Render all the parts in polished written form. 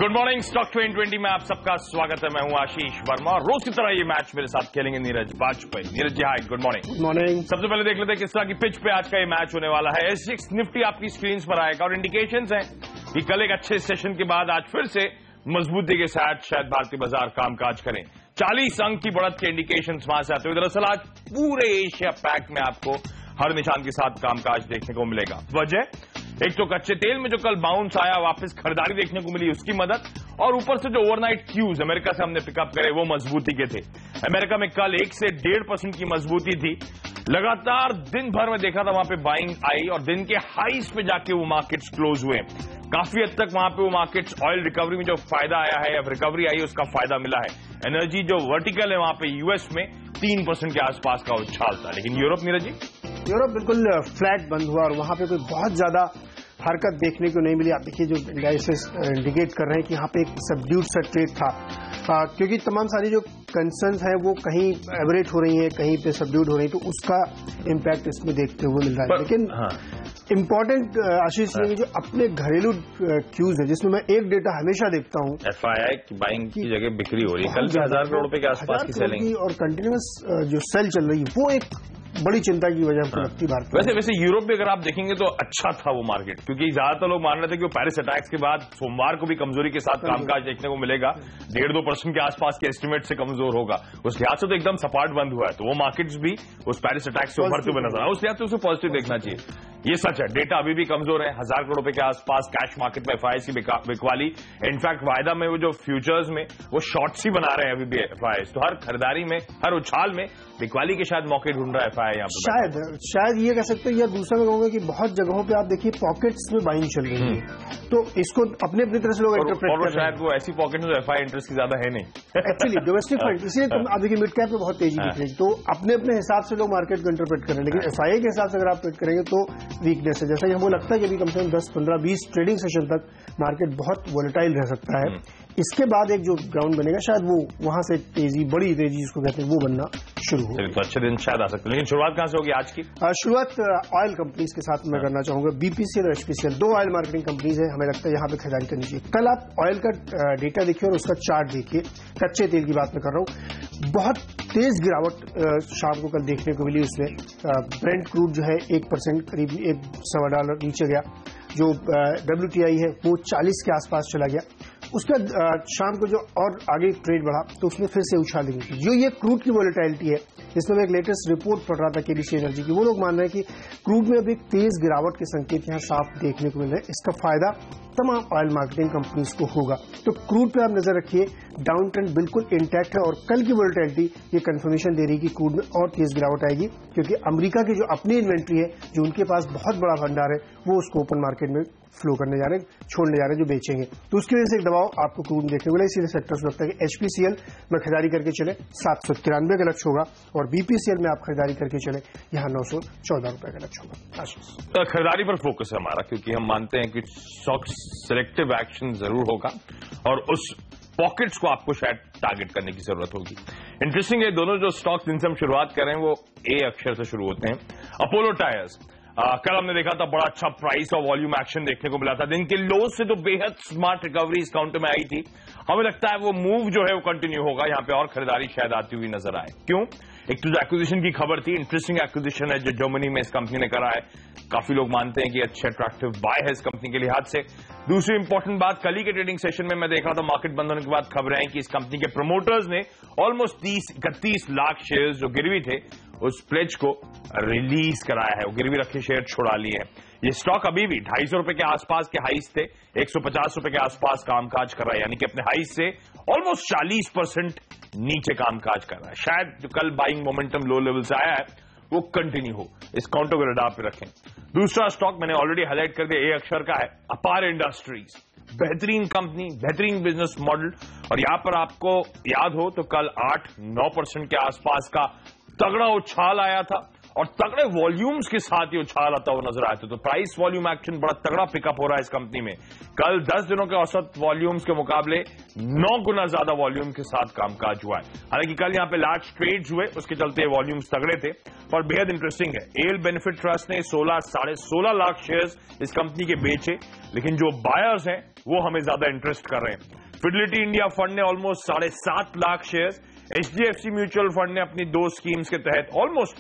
Good morning. Stock 2020 में आप सबका स्वागत है। मैं हूं आशीष वर्मा और रोज की तरह ये मैच मेरे साथ खेलेंगे नीरज वाजपेयी। नीरज जी हाय, गुड मॉर्निंग। Good morning. सबसे पहले देख लेते हैं किस तरह की पिच पे आज का ये मैच होने वाला है। एसजीएक्स निफ्टी आपकी स्क्रीन पर आएगा और इंडिकेशंस हैं कि कल एक अच्छे सेशन के बाद आज फिर से मजबूती के साथ शायद भारतीय बाजार कामकाज करें। 40 अंक की बढ़त के इंडिकेशंस वहां से आते हुए दरअसल आज पूरे एशिया पैक में आपको हर निशान के साथ कामकाज देखने को मिलेगा। वजह एक तो कच्चे तेल में जो कल बाउंस आया, वापस खरीदारी देखने को मिली, उसकी मदद, और ऊपर से जो ओवरनाइट क्यूज अमेरिका से हमने पिकअप करे वो मजबूती के थे। अमेरिका में कल 1 से 1.5% की मजबूती थी। लगातार दिन भर में देखा था वहां पे बाइंग आई और दिन के हाईस पे जाके वो मार्केट्स क्लोज हुए। काफी हद तक वहां पे वो मार्केट्स ऑयल रिकवरी में जो फायदा आया है या रिकवरी आई उसका फायदा मिला है। एनर्जी जो वर्टिकल है वहां पे यूएस में 3% के आसपास का उछाल था। लेकिन यूरोप, नीरज जी? यूरोप बिल्कुल फ्लैट बंद हुआ और वहां पे कोई बहुत ज्यादा हरकत देखने को नहीं मिली। आप देखिए जो इंडाइसेस इंडिकेट कर रहे हैं कि यहाँ पे एक सबड्यूड सा ट्रेड था, क्योंकि तमाम सारी जो कंसर्न्स हैं वो कहीं एवरेज हो रही हैं, कहीं पे सबड्यूड हो रही है, तो उसका इम्पैक्ट इसमें देखते हुए मिल रहा है। लेकिन इम्पोर्टेंट आशीष ये जो अपने घरेलू क्यूज है जिसमें मैं एक डेटा हमेशा देखता हूँ, एफआईआई की बाइंग की जगह बिक्री हो रही है। कल 1000 करोड़ रुपए के आसपास की सेलिंग और कंटिन्यूस जो सेल चल रही है वो एक बड़ी चिंता की वजह हमको लगती है। वैसे यूरोप में अगर आप देखेंगे तो अच्छा था वो मार्केट, क्योंकि ज्यादातर लोग मान रहे थे कि वो पेरिस अटैक्स के बाद सोमवार को भी कमजोरी के साथ कामकाज देखने को मिलेगा। 1.5-2% के आसपास के एस्टिमेट से कमजोर होगा। उस लिहाज से तो एकदम सपाट बंद हुआ है, तो वो मार्केट्स भी उस पेरिस अटैक से उभरते हुए नजर आए। उस लिहाज से उसे पॉजिटिव देखना चाहिए। ये सच है, डेटा अभी भी कमजोर है। 1000 करोड़ रुपए के आसपास कैश मार्केट में एफआईआई की बिकवाली। इनफैक्ट वायदा में वो जो फ्यूचर्स में वो शॉर्ट्स ही बना रहे हैं अभी भी एफआईआई। तो हर खरीदारी में, हर उछाल में बिकवाली के शायद मौके ढूंढ रहा है एफआईआई यहाँ पर। शायद ये कह सकते हैं, या दूसरा मैं कहूंगा कि बहुत जगहों पे आप देखिए पॉकेट्स में बाइंग चल रही है, तो इसको अपने अपनी तरह से लोग इंटरप्रेट कर रहे हैं। शायद वो ऐसी पॉकेट में एफआईआई इंटरेस्ट की ज्यादा है नहीं एक्चुअली डोमेस्टिक फंड, इसलिए आप देखिए मिड कैप में बहुत तेजी दिख रही है। तो अपने अपने हिसाब से लोग मार्केट को इंटरप्रेट कर रहे हैं, लेकिन एफआईआई के हिसाब से अगर आप ट्रेड करेंगे तो वीकनेस है। जैसा कि हमको लगता है कि अभी कम से कम 10, 15, 20 ट्रेडिंग सेशन तक मार्केट बहुत वोलेटाइल रह सकता है। इसके बाद एक जो ग्राउंड बनेगा शायद वो वहां से तेजी, बड़ी तेजी जिसको कहते हैं, वो बनना शुरू हो। तो अच्छे दिन शायद आ सकते हैं। लेकिन शुरुआत कहां से होगी आज की? शुरुआत ऑयल कंपनीज के साथ मैं करना चाहूंगा। बीपीसीएल और एचपीसीएल 2 ऑयल मार्केटिंग कंपनीज है, हमें लगता है यहाँ पे खरीदारी करनी चाहिए। कल आप ऑयल का डेटा देखिए और उसका चार्ट देखिए। कच्चे तेल की बात मैं कर रहा हूँ, बहुत तेज गिरावट शाम को कल देखने को मिली। उसमें ब्रेंट क्रूड जो है 1% करीब $1.25 नीचे गया। जो WTI है वो 40 के आसपास चला गया। उसके बाद शाम को जो और आगे ट्रेड बढ़ा तो उसमें फिर से उछाल हुई। जो ये क्रूड की वोलेटिलिटी है, जिसमें मैं एक लेटेस्ट रिपोर्ट पढ़ रहा था केबीसी एनर्जी की, वो लोग मान रहे हैं कि क्रूड में अभी तेज गिरावट के संकेत यहाँ साफ देखने को मिल रहे हैं। इसका फायदा तमाम ऑयल मार्केटिंग कंपनीज को होगा। तो क्रूड पे आप नजर रखिए, डाउन ट्रेंड बिल्कुल इंटैक्ट है और कल की वोलेटिलिटी ये कंफर्मेशन दे रही है कि क्रूड में और तेज गिरावट आएगी, क्योंकि अमेरिका की जो अपनी इन्वेंट्री है, जो उनके पास बहुत बड़ा भंडार है, वो उसको ओपन मार्केट में फ्लो करने जा रहे हैं, छोड़ने जा रहे हैं, जो बेचेंगे। तो उसकी वजह से एक दबाव आपको क्रूड में देखने को मिला। इसीलिए सेक्टर्स लगता है कि एचपीसीएल में खरीदारी करके चले 793 का लक्ष्य होगा और बीपीसीएल में आप खरीदारी करके चले यहाँ 914 रुपए का लक्ष्य होगा। खरीदारी पर फोकस है हमारा, क्योंकि हम मानते हैं कि स्टॉक सिलेक्टिव एक्शन जरूर होगा और उस पॉकेट्स को आपको शायद टारगेट करने की जरूरत होगी। इंटरेस्टिंग है, दोनों जो स्टॉक्स जिनसे हम शुरुआत कर रहे हैं वो ए अक्षर से शुरू होते हैं। अपोलो टायर्स, कल हमने देखा था बड़ा अच्छा प्राइस और वॉल्यूम एक्शन देखने को मिला था। दिन के लो से तो बेहद स्मार्ट रिकवरी इस काउंटर में आई थी। हमें लगता है वो मूव जो है वो कंटिन्यू होगा, यहां पे और खरीदारी शायद आती हुई नजर आए। क्यों? एक तो जो एक्विजिशन की खबर थी, इंटरेस्टिंग एक्विजिशन है जो जर्मनी में इस कंपनी ने करा है। काफी लोग मानते हैं कि अच्छे अट्रैक्टिव बाय है इस कंपनी के लिहाज से। दूसरी इंपॉर्टेंट बात, कल ही के ट्रेडिंग सेशन में मैं देखा था, मार्केट बंद होने के बाद खबरें आई कि इस कंपनी के प्रमोटर्स ने ऑलमोस्ट 31 लाख शेयर्स जो गिरवी थे उस प्लेज को रिलीज कराया है। वो गिरवी रखे शेयर छुड़ा लिए हैं। ये स्टॉक अभी भी 250 रुपए के आसपास के हाइस थे, 150 रुपए के आसपास कामकाज कर रहा है, यानी कि अपने हाइस से ऑलमोस्ट 40% नीचे कामकाज कर रहा है। शायद जो कल बाइंग मोमेंटम लो लेवल से आया है वो कंटिन्यू हो। इस काउंटर को रडार पे रखें। दूसरा स्टॉक मैंने ऑलरेडी हाईलाइट कर दिया, ए अक्षर का है, अपार इंडस्ट्रीज। बेहतरीन कंपनी, बेहतरीन बिजनेस मॉडल, और यहां पर आपको याद हो तो कल 8-9% के आसपास का तगड़ा उछाल आया था और तगड़े वॉल्यूम्स के साथ ये उछाल आता हुआ नजर आया था। तो प्राइस वॉल्यूम एक्शन बड़ा तगड़ा पिकअप हो रहा है इस कंपनी में। कल 10 दिनों के औसत वॉल्यूम्स के मुकाबले 9 गुना ज्यादा वॉल्यूम के साथ कामकाज हुआ है। हालांकि कल यहां पे लार्ज ट्रेड्स हुए, उसके चलते वॉल्यूम्स तगड़े थे। और बेहद इंटरेस्टिंग है, एल बेनिफिट ट्रस्ट ने 16.5 लाख शेयर्स इस कंपनी के बेचे, लेकिन जो बायर्स हैं वो हमें ज्यादा इंटरेस्ट कर रहे हैं। फिडेलिटी इंडिया फंड ने almost 7.5 lakh shares, HDFC mutual fund ने अपनी 2 स्कीम्स के तहत ऑलमोस्ट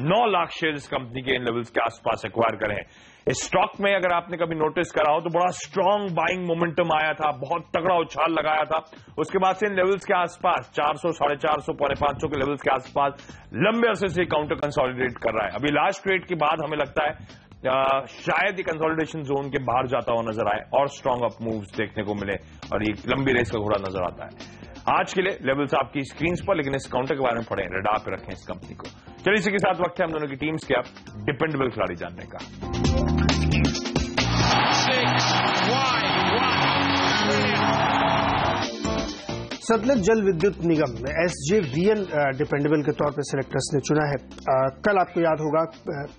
9 लाख शेयर इस कंपनी के इन लेवल्स के आसपास एक्वायर करे हैं। इस स्टॉक में अगर आपने कभी नोटिस करा हो तो बड़ा स्ट्रांग बाइंग मोमेंटम आया था, बहुत तगड़ा उछाल लगाया था। उसके बाद से इन लेवल्स के आसपास 400, 450, 550 के लेवल्स के आसपास लंबे अरसे से काउंटर कंसोलिडेट कर रहा है। अभी लास्ट ट्रेड के बाद हमें लगता है शायद ये कंसोलिडेशन जोन के बाहर जाता हुआ नजर आए और स्ट्रांग अप मूव्स देखने को मिले और ये लंबी रेस का घोड़ा नजर आता है। आज के लिए लेवल्स आपकी स्क्रीन पर, लेकिन इस काउंटर के बारे में पढ़ें, रडार पे रखें इस कंपनी को। चलिए इसी के साथ वक्त है हम दोनों की टीम्स के अब डिपेंडेबल खिलाड़ी जानने का। सतलज जल विद्युत निगम में SJVN डिपेंडेबल के तौर पर सिलेक्टर्स ने चुना है। कल आपको याद होगा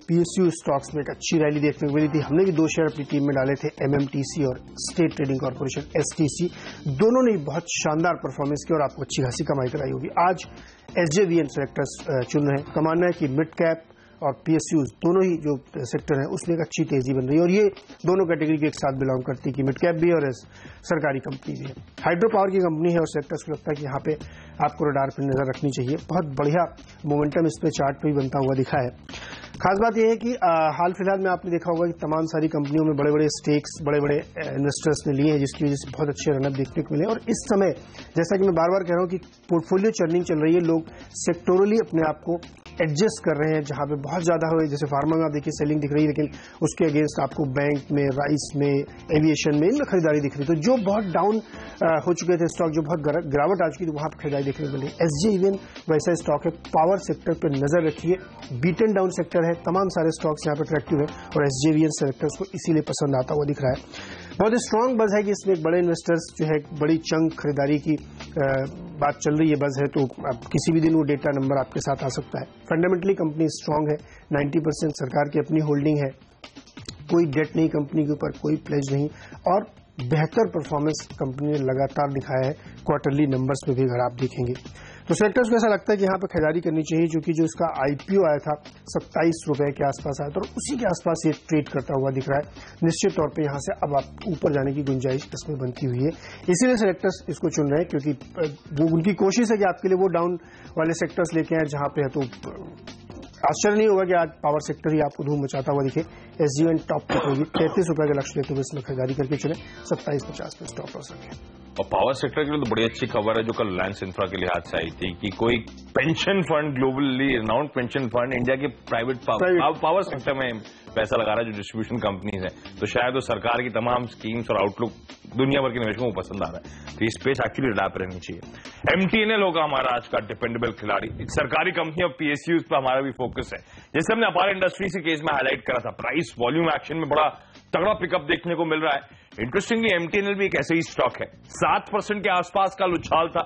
PSU स्टॉक्स में एक अच्छी रैली देखने को मिली थी। हमने भी 2 शेयर अपनी टीम में डाले थे, MMTC और स्टेट ट्रेडिंग कॉर्पोरेशन STC। दोनों ने बहुत शानदार परफॉर्मेंस की और आपको अच्छी खासी कमाई कराई होगी। आज SJVN सिलेक्टर्स चुन रहे हैं। का मानना है कि मिड कैप और PSU दोनों ही जो सेक्टर है उसमें एक अच्छी तेजी बन रही है और ये दोनों कैटेगरी के एक साथ बिलोंग करती है कि मिड कैप भी और सरकारी कंपनी भी है। हाइड्रो पावर की कंपनी है और सेक्टर्स को लगता है कि यहाँ पे आपको रडार पर नजर रखनी चाहिए। बहुत बढ़िया मोमेंटम इस पे चार्ट पे भी बनता हुआ दिखा है। खास बात यह है कि हाल फिलहाल में आपने देखा होगा कि तमाम सारी कंपनियों में बड़े बड़े स्टेक्स बड़े बड़े इन्वेस्टर्स ने लिए हैं, जिसकी वजह से बहुत अच्छे रनअप देखने को मिले। और इस समय जैसा कि मैं बार बार कह रहा हूं कि पोर्टफोलियो चर्निंग चल रही है, लोग सेक्टोरली अपने आप को एडजस्ट कर रहे हैं। जहां पे बहुत ज्यादा हो, जैसे फार्मा में आप देखिए सेलिंग दिख रही है, लेकिन उसके अगेंस्ट आपको बैंक में, राइस में, एविएशन में, इनमें खरीदारी दिख रही है। तो जो बहुत डाउन हो चुके थे स्टॉक, जो बहुत गिरावट आ चुकी थी, वहां पर खरीदारी देखने को मिली। SJVN वैसा स्टॉक है। पावर सेक्टर पर नजर रखिए, बीट एंड डाउन सेक्टर है, तमाम सारे स्टॉक्स यहाँ पर अट्रैक्टिव है और SJVN सेक्टर्स को इसीलिए पसंद आता हुआ दिख रहा है। बहुत स्ट्रांग बज है कि इसमें एक बड़े इन्वेस्टर्स जो है बड़ी चंक खरीदारी की बात चल रही है, बज है। तो अब किसी भी दिन वो डेटा नंबर आपके साथ आ सकता है। फंडामेंटली कंपनी स्ट्रांग है, 90% सरकार की अपनी होल्डिंग है, कोई डेट नहीं कंपनी के ऊपर, कोई प्लेज नहीं और बेहतर परफॉर्मेंस कंपनी ने लगातार दिखाया है क्वार्टरली नंबर्स में भी अगर आप देखेंगे तो। सेक्टर्स को ऐसा लगता है कि यहाँ पर खरीदारी करनी चाहिए, क्योंकि जो इसका IPO आया था 27 रुपए के आसपास आया था और उसी के आसपास ये ट्रेड करता हुआ दिख रहा है। निश्चित तौर पे यहाँ से अब आप ऊपर जाने की गुंजाइश इसमें बनती हुई है, इसीलिए सेक्टर्स इसको चुन रहे हैं, क्योंकि वो उनकी कोशिश है कि आपके लिए वो डाउन वाले सेक्टर्स लेके आए जहां पे है। तो आश्चर्य नहीं होगा कि आज पावर सेक्टर ही आपको धूम मचाता हुआ दिखे। SJVN टॉप तक होगी, 33 रुपए का लक्ष्य लेते हुए इसमें खरीदारी करके चले, 27.50 में स्टॉप लॉस रखें। और पावर सेक्टर के लिए तो बड़ी अच्छी खबर है जो कल रिलायंस इंफ्रा के लिहाज से आई थी कि कोई pension fund, globally renowned pension fund India के प्राइवेट पावर सेक्टर में पैसा लगा रहा है, जो डिस्ट्रीब्यूशन कंपनीज हैं। तो शायद वो सरकार की तमाम स्कीम्स और आउटलुक दुनिया भर के निवेशकों को पसंद आ रहा है। तो ये स्पेस एक्चुअली रडार पर रहनी चाहिए। MTNL होगा हमारा आज का डिपेंडेबल खिलाड़ी। एक सरकारी कंपनी और PSUs पर हमारा भी फोकस है। जैसे हमने अपार इंडस्ट्री के केस में हाईलाइट करा था, प्राइस वॉल्यूम एक्शन में बड़ा तगड़ा पिकअप देखने को मिल रहा है। इंटरेस्टिंगली MTNL भी एक ऐसे ही स्टॉक है, 7% के आसपास का उछाल था,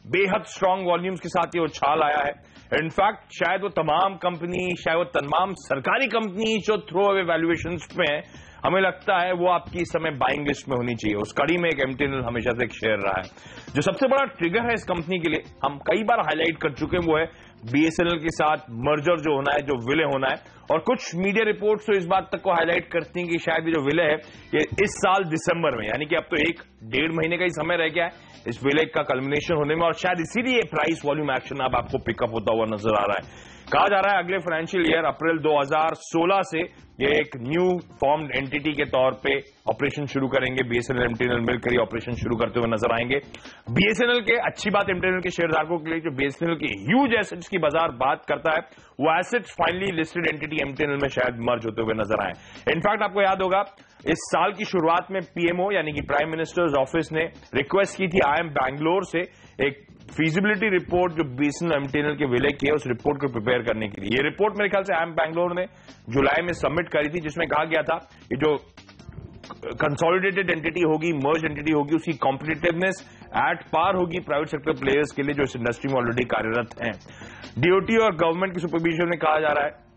बेहद स्ट्रांग वॉल्यूम्स के साथ ये उछाल आया है। इनफैक्ट शायद वो तमाम कंपनी, शायद वो तमाम सरकारी कंपनी जो थ्रो अवे वैल्यूएशंस में है, हमें लगता है वो आपकी इस समय बाइंग लिस्ट में होनी चाहिए। उस कड़ी में एक MTNL हमेशा से एक शेयर रहा है। जो सबसे बड़ा ट्रिगर है इस कंपनी के लिए, हम कई बार हाईलाइट कर चुके हैं, वो है BSNL के साथ मर्जर जो होना है, जो विलय होना है। और कुछ मीडिया रिपोर्ट्स तो इस बात तक को हाईलाइट करती हैं कि शायद ये जो विलय है ये इस साल दिसंबर में, यानी कि अब तो 1-1.5 महीने का ही समय रह गया है इस विलय का कल्मिनेशन होने में, और शायद इसीलिए प्राइस वॉल्यूम एक्शन अब आपको पिकअप होता हुआ नजर आ रहा है। कहा जा रहा है अगले फाइनेंशियल ईयर अप्रैल 2016 से ये एक न्यू फॉर्म्ड एंटिटी के तौर पे ऑपरेशन शुरू करेंगे। BSNL MTNL मिलकर ये ऑपरेशन शुरू करते हुए नजर आएंगे। BSNL के अच्छी बात MTNL के शेयरधारकों के लिए, जो BSNL के ह्यूज एसेट्स की बाजार बात करता है, वो assets finally listed entity MTNL में शायद मर्ज होते हुए नजर आए। इनफैक्ट आपको याद होगा इस साल की शुरुआत में PMO यानी कि प्राइम मिनिस्टर्स ऑफिस ने रिक्वेस्ट की थी IIM बैंगलोर से एक फीजिबिलिटी रिपोर्ट जो BSNL MTNL के विलय की है उस रिपोर्ट को प्रिपेयर करने के लिए। ये रिपोर्ट मेरे ख्याल से IIM बैंगलोर ने जुलाई में सबमिट करी थी, जिसमें कहा गया था कि जो कंसोलिडेटेड एंटिटी होगी, मर्ज एंटिटी होगी, उसकी कॉम्पिटिटिवनेस एट पार होगी प्राइवेट सेक्टर प्लेयर्स के लिए जो इस इंडस्ट्री में ऑलरेडी कार्यरत हैं। DOT और गवर्नमेंट की सुपरविजन में कहा जा रहा है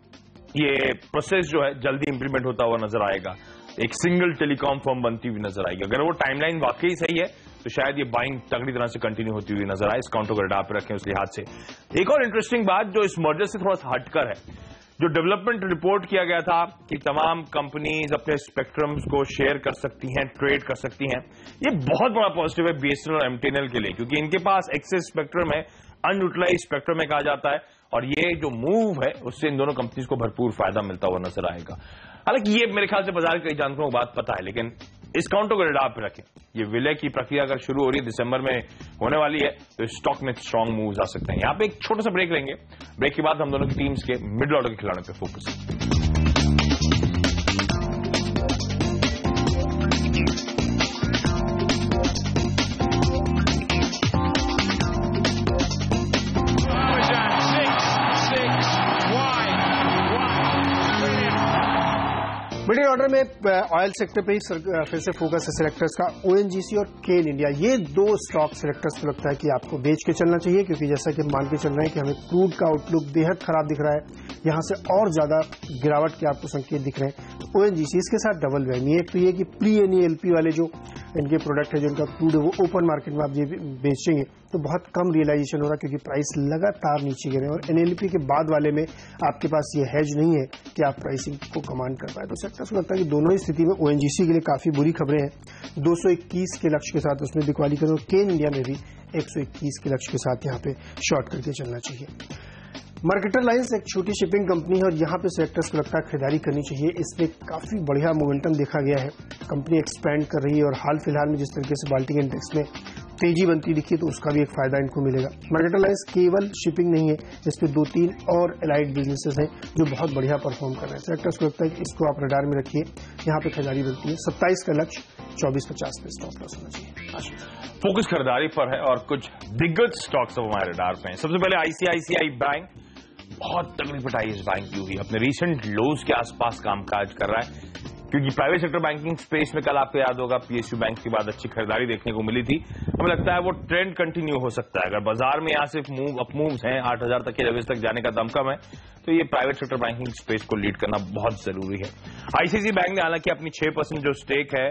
ये प्रोसेस जो है जल्दी इंप्लीमेंट होता हुआ नजर आएगा, एक सिंगल टेलीकॉम फर्म बनती हुई नजर आएगी। अगर वो टाइमलाइन वाकई सही है तो शायद ये बाइंग तगड़ी तरह से कंटिन्यू होती हुई नजर आए। इस काउंटर को रडार पे रखें उस लिहाज से। एक और इंटरेस्टिंग बात जो इस मर्जर से थोड़ा सा हटकर है, जो डेवलपमेंट रिपोर्ट किया गया था कि तमाम कंपनीज अपने स्पेक्ट्रम्स को शेयर कर सकती हैं, ट्रेड कर सकती हैं, ये बहुत बड़ा पॉजिटिव है बीएसएनएल और एमटीएनएल के लिए, क्योंकि इनके पास एक्सेस स्पेक्ट्रम है, अनयूटिलाइज स्पेक्ट्रम में कहा जाता है, और ये जो मूव है उससे इन दोनों कंपनीज को भरपूर फायदा मिलता हुआ नजर आएगा। हालांकि ये मेरे ख्याल से बाजार के कई जानकारों को बात पता है, लेकिन इस काउंटर को रडार पे रखें। ये विलय की प्रक्रिया अगर शुरू हो रही है, दिसंबर में होने वाली है, तो स्टॉक में स्ट्रांग मूव्स आ सकते हैं। यहां पे एक छोटा सा ब्रेक लेंगे, ब्रेक के बाद हम दोनों की टीम्स के मिडिल ऑर्डर के खिलाड़ियों पे फोकस। मिडिल ऑर्डर में ऑयल सेक्टर पे ही फिर से फोकस है सिलेक्टर्स का। ओएनजीसी और केन इंडिया, ये दो स्टॉक सिलेक्टर्स को लगता है कि आपको बेच के चलना चाहिए, क्योंकि जैसा कि हम मान के चल रहे हैं कि हमें क्रूड का आउटलुक बेहद खराब दिख रहा है, यहां से और ज्यादा गिरावट के आपको संकेत दिख रहे हैं। तो ओएनजीसी इसके साथ डबल वैल्यू, एक तो ये कि प्री एनईएलपी वाले जो इनके प्रोडक्ट है, जो इनका क्रूड है, वो ओपन मार्केट में आप ये बेचेंगे तो बहुत कम रियलाइजेशन हो रहा है, क्योंकि प्राइस लगातार नीचे गिरे, और एनईएलपी के बाद वाले में आपके पास ये हेज नहीं है कि आप प्राइसिंग को कमांड कर पाए। तो सेक्टर्स को लगता है कि दोनों ही स्थिति में ओएनजीसी के लिए काफी बुरी खबरें हैं, 221 के लक्ष्य के साथ उसमें बिकवाली करें, और केन इंडिया में भी 121 के लक्ष्य के साथ यहां पे शॉर्ट करके चलना चाहिए। मार्केटर लाइंस एक छोटी शिपिंग कंपनी है, और यहां पे सेक्टर्स को लगता है खरीदारी करनी चाहिए। इसमें काफी बढ़िया मोमेंटम देखा गया है, कंपनी एक्सपैंड कर रही है, और हाल फिलहाल में जिस तरीके से बाल्टिक इंडेक्स में तेजी बनती दिखी, तो उसका भी एक फायदा इनको मिलेगा। मार्केटर लाइंस केवल शिपिंग नहीं है, इसमें 2-3 और एलाइड बिजनेसेस हैं जो बहुत बढ़िया परफॉर्म कर रहे हैं। सेक्टर्स को लगता है कि इसको आप रडार में रखिए, यहाँ पे खरीदारी बनती है। 27 का लक्ष्य, 24.50 पे स्टॉप लॉस होना चाहिए। फोकस खरीदारी पर है और कुछ दिग्गज स्टॉक्स हमारे रडार पे हैं। सबसे पहले आईसीआईसीआई बैंक, बहुत तगड़ी पिटाई इस बैंक की हुई, अपने रीसेंट लोज के आसपास कामकाज कर रहा है, क्योंकि प्राइवेट सेक्टर बैंकिंग स्पेस में कल आपको याद होगा पीएसयू बैंक के बाद अच्छी खरीदारी देखने को मिली थी। हमें लगता है वो ट्रेंड कंटिन्यू हो सकता है। अगर बाजार में यहां सिर्फ अपमूव्स हैं, 8000 तक के लेवल्स तक जाने का दमकम है, तो ये प्राइवेट सेक्टर बैंकिंग स्पेस को लीड करना बहुत जरूरी है। आईसीआईसीआई बैंक ने हालांकि अपनी 6% जो स्टेक है,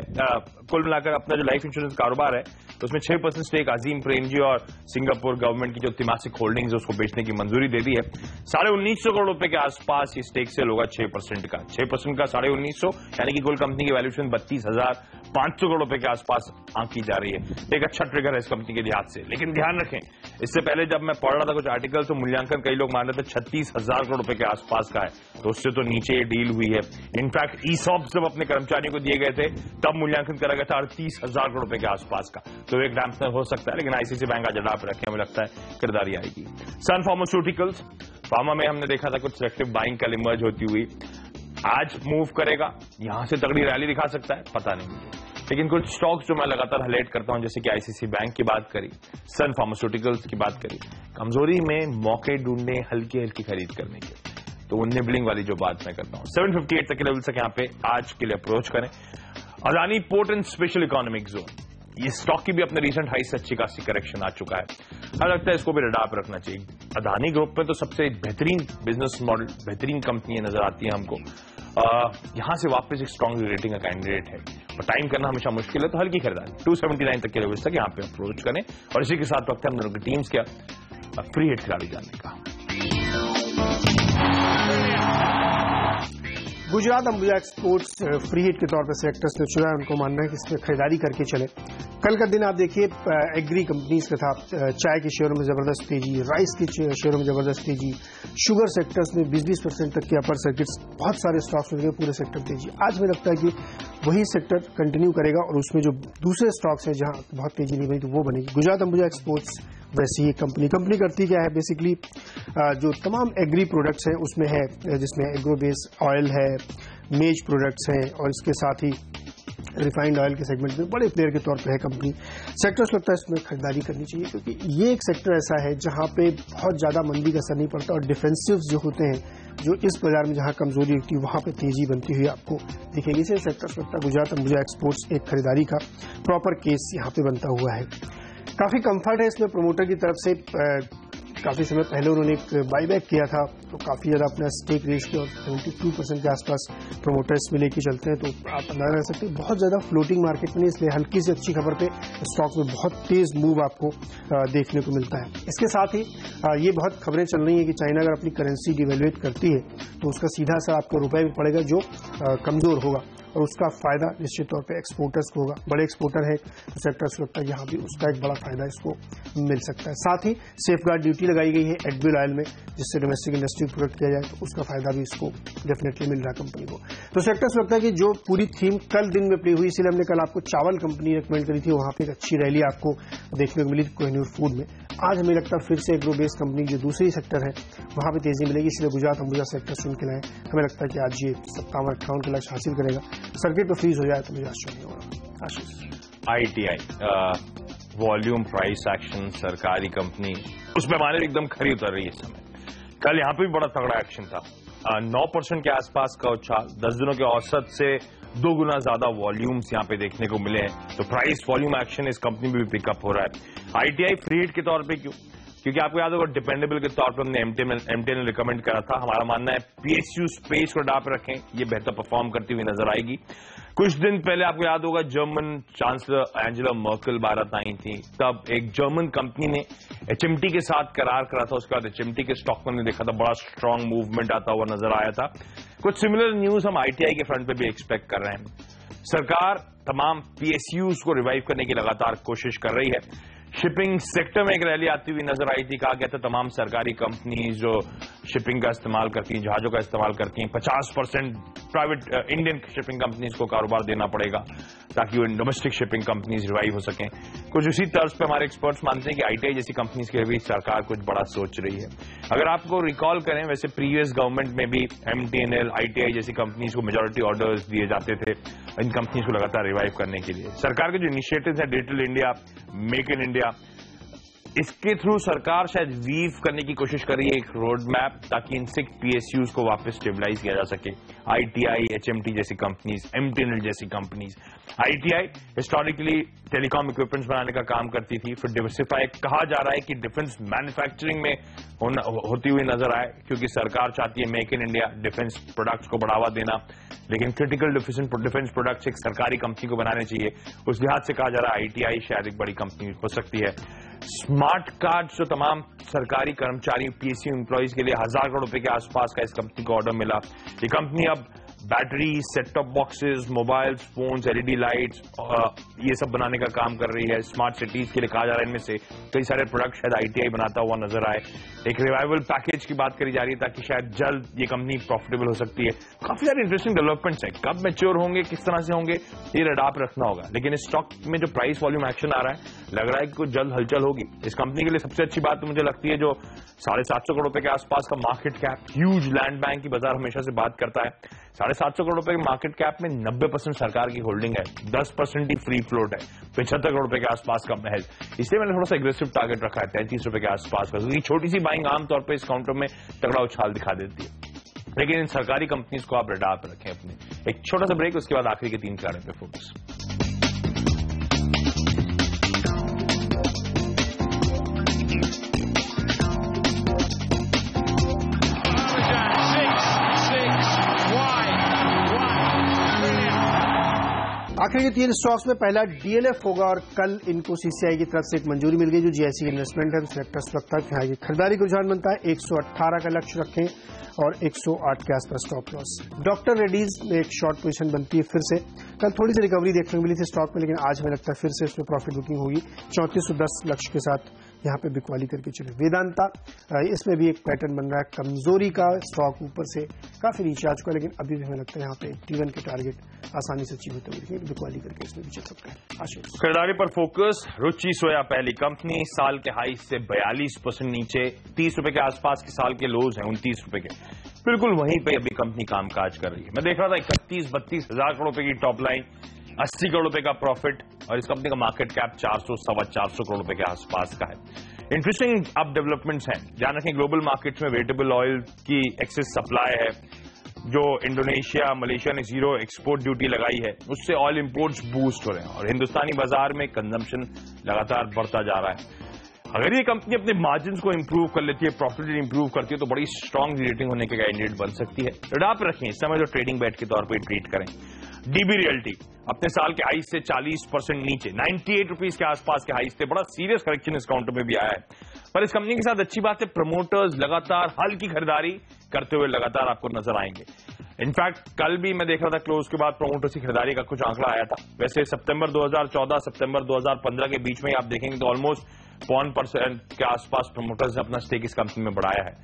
कुल मिलाकर अपना जो लाइफ इंश्योरेंस कारोबार है, तो उसमें 6% स्टेक अजीम प्रेमजी और सिंगापुर गवर्नमेंट की जो तिमासिक होल्डिंग्स है उसको बेचने की मंजूरी दे दी है। 1950 करोड़ रुपए के आसपास ये स्टेक सेल होगा 6% का। 6% का 1950, यानी कि कुल कंपनी की वैल्यूएशन 32,500 करोड़ रुपए के आसपास आंकी जा रही है। एक अच्छा ट्रिगर है इस कंपनी के लिहाज से। लेकिन ध्यान रखें, इससे पहले जब मैं पढ़ रहा था कुछ आर्टिकल, तो मूल्यांकन कई लोग मान रहे थे 36,000 करोड़ रुपए के आसपास का है, तो उससे तो नीचे ये डील हुई है। इनफैक्ट ईसॉप जब अपने कर्मचारियों को दिए गए थे तब मूल्यांकन करा गया था 38,000 करोड़ रुपए के आसपास का, तो एक डैम्पनर हो सकता है। लेकिन आईसीआईसीआई बैंक आज अड़ा पे रखे, हमें लगता है खरीदारी आएगी। सन फार्मास्यूटिकल्स, फार्मा में हमने देखा था कुछ सिलेक्टिव बाइंग कल इमर्ज होती हुई, आज मूव करेगा, यहां से तगड़ी रैली दिखा सकता है, पता नहीं मुझे। लेकिन कुछ स्टॉक्स जो मैं लगातार हाईलाइट करता हूं, जैसे कि आईसीआईसीआई बैंक की बात करी, सन फार्मास्यूटिकल्स की बात करी, कमजोरी में मौके ढूंढने हल्की हल्की खरीद करने के, तो वो निबलिंग वाली जो बात मैं करता हूं, 758 तक के लेवल तक यहां पे आज के लिए अप्रोच करें। Adani port and special economic zone, ये स्टॉक की भी अपने रीसेंट हाई से अच्छी खासी करेक्शन आ चुका है, हमें लगता है इसको भी रडार पर रखना चाहिए। अदानी ग्रुप में तो सबसे बेहतरीन बिजनेस मॉडल, बेहतरीन कंपनियां नजर आती हैं हमको, यहां से वापस एक स्ट्रॉन्ग रेटिंग का कैंडिडेट है, और टाइम करना हमेशा मुश्किल है, तो हल्की खरीदारी 279 तक के लेवल तक यहां पे अप्रोच करें। और इसी के साथ वक्त है हम दोनों की टीम्स क्या फ्री हिट खिलाड़ी जानने का। Gujarat Ambuja exports free hit के तौर पर सेक्टर्स ने चुना है, उनको मानना है कि इसमें खरीदारी करके चले। कल का दिन आप देखिए एग्री कंपनीज का था, चाय के शेयरों में जबरदस्त तेजी, राइस के शेयरों में जबरदस्त तेजी, शुगर सेक्टर्स में 20-20% तक के अपर सर्किट्स, बहुत सारे स्टॉक्स में पूरे सेक्टर तेजी। आज मुझे लगता है कि वही सेक्टर कंटिन्यू करेगा, और उसमें जो दूसरे स्टॉक्स हैं जहां बहुत तेजी नहीं बनी, तो वो बनेगी। गुजरात अंबुजा एक्सपोर्ट्स वैसी ही कंपनी करती क्या है, बेसिकली जो तमाम एग्री प्रोडक्ट्स हैं उसमें है, जिसमें एग्रो बेस ऑयल है, मेज प्रोडक्ट्स हैं, और इसके साथ ही रिफाइंड ऑयल के सेगमेंट में बड़े प्लेयर के तौर पे है कंपनी। सेक्टर्स लगता है इसमें खरीदारी करनी चाहिए, क्योंकि ये एक सेक्टर ऐसा है जहां पे बहुत ज्यादा मंदी का असर नहीं पड़ता, और डिफेंसिव्स जो होते हैं, जो इस बाजार में जहां कमजोरी होती है वहां पे तेजी बनती हुई आपको दिखेगी। इसे सेक्टर्स लगता है गुजरात अंबुजा एक्सपोर्ट्स एक खरीदारी का प्रॉपर केस यहां पे बनता हुआ है। काफी कंफर्ट है इसमें प्रमोटर की तरफ से, काफी समय पहले उन्होंने एक बाईबैक किया था, तो काफी ज्यादा अपना स्टेक रेस किया और 72% के आसपास प्रोमोटर्स में लेके चलते हैं। तो आप अंदाजा कर सकते हैं बहुत ज्यादा फ्लोटिंग मार्केट में, इसलिए हल्की से अच्छी खबर पे स्टॉक में बहुत तेज मूव आपको देखने को मिलता है। इसके साथ ही ये बहुत खबरें चल रही है कि चाइना अगर अपनी करेंसी डिवेल्युएट करती है तो उसका सीधा असर आपको रुपए में पड़ेगा जो कमजोर होगा, और उसका फायदा निश्चित तौर पे एक्सपोर्टर्स को होगा। बड़े एक्सपोर्टर है तो सेक्टर्स को लगता है यहाँ भी उसका एक बड़ा फायदा इसको मिल सकता है। साथ ही सेफगार्ड ड्यूटी लगाई गई है एडबिल ऑयल में, जिससे डोमेस्टिक इंडस्ट्री प्रोडक्ट किया जाए, तो उसका फायदा भी इसको डेफिनेटली मिल रहा है कंपनी को। तो सेक्टर्स लगता है कि जो पूरी थीम कल दिन में प्ले हुई, इसलिए हमने कल आपको चावल कंपनी रिकमेंड करी थी, वहां पर एक अच्छी रैली आपको देखने को मिली कोहिनूर फूड में। आज हमें लगता है फिर से एग्रो बेस्ड कंपनी जो दूसरी सेक्टर है वहां पर तेजी मिलेगी, इसलिए गुजरात अंबुजा सेक्टर चुन के लाए। हमें लगता है कि आज ये 57-58 के लक्ष्य हासिल करेगा। सर्किट पर फ्रीज हो जाए तो मुझे आश्चर्य नहीं होगा। आशीष, ITI वॉल्यूम प्राइस एक्शन, सरकारी कंपनी उस पैमाने पर एकदम खरी उतर रही है इस समय। कल यहाँ पे भी बड़ा तगड़ा एक्शन था, 9% के आसपास का उछाल, 10 दिनों के औसत से 2 गुना ज्यादा वॉल्यूम्स यहाँ पे देखने को मिले हैं। तो प्राइस वॉल्यूम एक्शन इस कंपनी में भी पिकअप हो रहा है। ITI फ्री हिट के तौर पे क्यों? क्योंकि आपको याद होगा डिपेंडेबल के तौर पर हमने MTN ने रिकमेंड करा था। हमारा मानना है PSU स्पेस को डाप रखें, ये बेहतर परफॉर्म करती हुई नजर आएगी। कुछ दिन पहले आपको याद होगा German chancellor Angela Merkel Bharat आई थी, तब एक जर्मन कंपनी ने HMT के साथ करार करा था। उसके बाद HMT के स्टॉक में देखा था बड़ा स्ट्रांग मूवमेंट आता हुआ नजर आया था। कुछ सिमिलर न्यूज हम ITI के फ्रंट पे भी एक्सपेक्ट कर रहे हैं। सरकार तमाम PSUs को रिवाइव करने की लगातार कोशिश कर रही है। शिपिंग सेक्टर में एक रैली आती हुई नजर आई थी, कहा गया था तमाम सरकारी कंपनीज जो शिपिंग का इस्तेमाल करती हैं, जहाजों का इस्तेमाल करती हैं, 50% प्राइवेट इंडियन शिपिंग कंपनीज को कारोबार देना पड़ेगा ताकि वो डोमेस्टिक शिपिंग कंपनीज रिवाइव हो सकें। कुछ उसी तर्ज पे हमारे एक्सपर्ट्स मानते हैं कि ITI जैसी कंपनीज के लिए भी सरकार कुछ बड़ा सोच रही है। अगर आपको रिकॉल करें, वैसे प्रीवियस गवर्नमेंट में भी MTNL, ITI जैसी कंपनीज को मेजोरिटी ऑर्डर्स दिए जाते थे इन कंपनीज को लगातार रिवाइव करने के लिए। सरकार के जो इनिशिएटिव्स हैं, digital India, make in India, इसके थ्रू सरकार शायद वीव करने की कोशिश कर रही है एक रोड मैप, ताकि इनसे PSUs को वापस स्टेबलाइज किया जा सके। ITI, HMT जैसी कंपनीज, MTNL जैसी companies. ITI historically telecom equipments बनाने का काम करती थी, फिर डिवर्सिफाई कहा जा रहा है कि डिफेंस मैन्युफैक्चरिंग में होती हुई नजर आए, क्योंकि सरकार चाहती है make in India, defence products को बढ़ावा देना, लेकिन क्रिटिकल डिफेंस प्रोडक्ट्स एक सरकारी कंपनी को बनाने चाहिए। उस लिहाज से कहा जा रहा है ITI शायद एक बड़ी कंपनी हो सकती है। स्मार्ट कार्ड जो तमाम सरकारी कर्मचारी PSU एम्प्लॉइज के लिए 1000 करोड़ रुपए के आसपास का इस कंपनी को ऑर्डर मिला। ये कंपनी अब battery, set top boxes, mobile phones, LED lights, ये सब बनाने का काम कर रही है। स्मार्ट सिटीज के लिए कहा जा रहा है इनमें से कई सारे प्रोडक्ट शायद ITI बनाता हुआ नजर आए। एक रिवाइवल पैकेज की बात करी जा रही है ताकि शायद जल्द ये कंपनी प्रॉफिटेबल हो सकती है। काफी सारे इंटरेस्टिंग डेवलपमेंट्स हैं, कब मैच्योर होंगे, किस तरह से होंगे, ये रडाप रखना होगा। लेकिन इस स्टॉक में जो प्राइस वॉल्यूम एक्शन आ रहा है, लग रहा है कि कुछ जल्द हलचल होगी। इस कंपनी के लिए सबसे अच्छी बात तो मुझे लगती है जो 750 करोड़ रुपए के आसपास का market cap, huge land bank की बाजार हमेशा से बात करता है। 750 करोड़ रुपए के मार्केट कैप में 90% सरकार की होल्डिंग है, 10% ही फ्री फ्लोट है, 75 करोड़ रुपए के आसपास का महल। इसलिए मैंने थोड़ा सा एग्रेसिव टारगेट रखा है 33 रुपए के आसपास का, क्योंकि छोटी सी बाइंग आमतौर पर इस काउंटर में तगड़ा उछाल दिखा देती है। लेकिन इन सरकारी कंपनीज को आप रडार पर रखें अपने। एक छोटा सा ब्रेक, उसके बाद आखिरी के 3 कार्य पे फोकस। आखिर के 3 स्टॉक्स में पहला DLF होगा और कल इनको CCI की तरफ से एक मंजूरी मिल गई जो GIC इन्वेस्टमेंट है, तो सेक्टर्स लगता है कि यहाँ की खरीदारी का रुझान बनता है। 118 का लक्ष्य रखें और 108 के आसपास स्टॉप लॉस। डॉक्टर रेड्डीज में एक शॉर्ट पोजीशन बनती है फिर से। कल थोड़ी सी रिकवरी देखने को मिली थी स्टॉक में, लेकिन आज हमें लगता है फिर से इसमें प्रॉफिट बुकिंग होगी। 3410 लक्ष्य के साथ यहाँ पे बिकवाली करके चले। वेदांता, इसमें भी एक पैटर्न बन रहा है कमजोरी का, स्टॉक ऊपर से काफी नीचे आ चुका है, लेकिन अभी भी हमें लगता है यहाँ पे T1 के टारगेट आसानी से अचीव होते हुए बिकवाली करके इसमें भी चल सकता है। आशीष, खरीदारी पर फोकस। रुचि सोया पहली कंपनी, साल के हाई से 42% नीचे, 30 रुपए के आसपास के साल के लोज हैं 29 रुपए के, बिल्कुल वहीं पे अभी कंपनी कामकाज कर रही है। मैं देख रहा था 31-32 हजार करोड़ रुपए की टॉप लाइन, 80 करोड़ रुपए का प्रॉफिट, और इस कंपनी का मार्केट कैप 400-450 करोड़ रुपए के आसपास का है। इंटरेस्टिंग अब डेवलपमेंट्स हैं। ध्यान रखें ग्लोबल मार्केट्स में वेजिटेबल ऑयल की एक्सेस सप्लाई है। जो इंडोनेशिया, मलेशिया ने 0 एक्सपोर्ट ड्यूटी लगाई है, उससे ऑयल इंपोर्ट्स बूस्ट हो रहे हैं और हिंदुस्तानी बाजार में कंजम्पशन लगातार बढ़ता जा रहा है। अगर ये कंपनी अपने मार्जिन को इंप्रूव कर लेती है, प्रॉफिट इंप्रूव करती है, तो बड़ी स्ट्रांग रेटिंग होने के कैंडिडेट बन सकती है। रडार पे रखें, इस समय जो ट्रेडिंग बैट के तौर पर ट्रेड करें। डीबी रियल्टी अपने साल के हाई से 40% नीचे, 98 रुपीज के आसपास के हाई से, बड़ा सीरियस करेक्शन इस काउंटर में भी आया है। पर इस कंपनी के साथ अच्छी बात है, प्रमोटर्स लगातार हल्की खरीदारी करते हुए लगातार आपको नजर आएंगे। इनफैक्ट कल भी मैं देख रहा था क्लोज के बाद प्रमोटर्स की खरीदारी का कुछ आंकड़ा आया था। वैसे सितंबर 2014 सितंबर 2015 के बीच में आप देखेंगे तो ऑलमोस्ट 1% के आसपास प्रमोटर्स ने अपना स्टेक इस कंपनी में बढ़ाया है।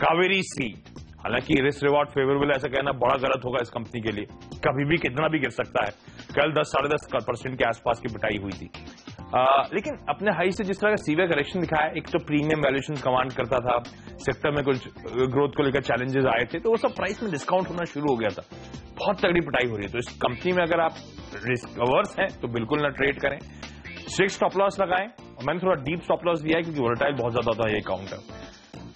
कावेरी सीड, हालांकि रिस्क रिवॉर्ड फेवरेबल ऐसा कहना बड़ा गलत होगा इस कंपनी के लिए, कभी भी कितना भी गिर सकता है। कल 10-10.5% के आसपास की पिटाई हुई थी, लेकिन अपने हाई से जिस तरह का सीवियर करेक्शन दिखाया, एक तो प्रीमियम वैल्यूएशन कमांड करता था, सेक्टर में कुछ ग्रोथ को लेकर चैलेंजेस आए थे, तो वो सब प्राइस में डिस्काउंट होना शुरू हो गया था। बहुत तगड़ी पिटाई हो रही है। तो इस कंपनी में अगर आप रिस्क अवर्स हैं तो बिल्कुल ना ट्रेड करें, स्ट्रिक्ट स्टॉप लॉस लगाएं। और मैंने थोड़ा डीप स्टॉप लॉस दिया है क्योंकि वोलेटाइल बहुत ज्यादा था ये काउंटर।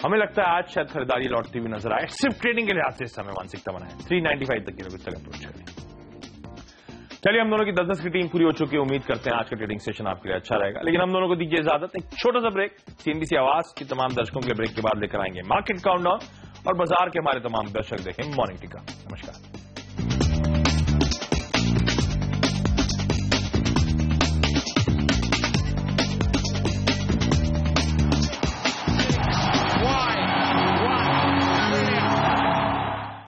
हमें लगता है आज शायद खरीदारी लौटती हुई नजर आए। सिर्फ ट्रेडिंग के लिहाज से इस समय मानसिकता बनाए 395 तक की कुछ तक अप्रोच करें। चलिए, हम दोनों की 10-10 की टीम पूरी हो चुकी है। उम्मीद करते हैं आज का ट्रेडिंग सेशन आपके लिए अच्छा रहेगा, लेकिन हम दोनों को दीजिए इजाजत। एक छोटा सा ब्रेक, सीएनबीसी आवाज की तमाम दर्शकों के ब्रेक के बाद लेकर आएंगे मार्केट काउंटडाउन और बाजार के हमारे तमाम दर्शक देखें मॉर्निंग टिका। नमस्कार।